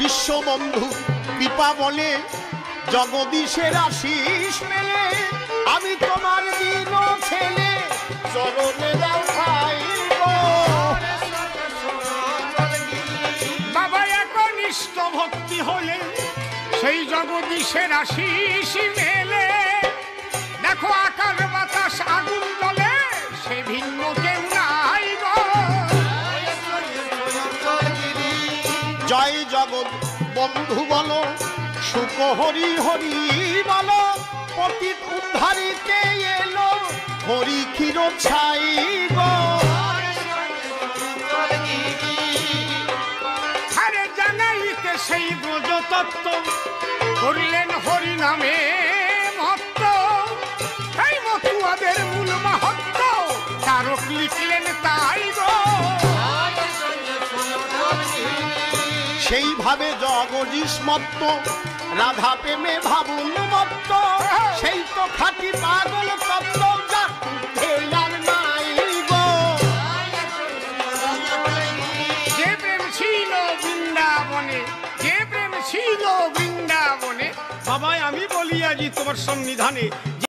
বিশ্ববন্ধু কৃপা বলে জগদীশের আশিস মেলে আমি তোমার দিন ছেলে চরণে দাও ঠাই গো। বাবা একনিষ্ঠ ভক্তি হলে সেই জগদীশের আশিস মেলে। দেখো আকাশ বাতাস আগুন জ্বলে সে ভিন্ন কেউ নাই গো। জয় জগৎ বন্ধু বলো সুখ হরি হরি বলো পতিত উদ্ধারিতে এলো হরি ক্ষীর ছাই গো। আরে জানাইতে সেই ব্রজ তত্ত্ব করলেন হরি নামে মত্ত। এই মতুয়াদের মূল মাহাত্ম তারক লিখলেন তাই গো। সেইভাবে জগদীশ মত্ত রাধা প্রেমে ভাবুন মত্ত সেই তো খাঁটি পাগল তত্ত্ব যা আর নাই গো। যে প্রেম ছিল বৃন্দাবনে, যে প্রেম ছিল বৃন্দাবনে। বাবা আমি বলি আজি তোমার সন্নিধানে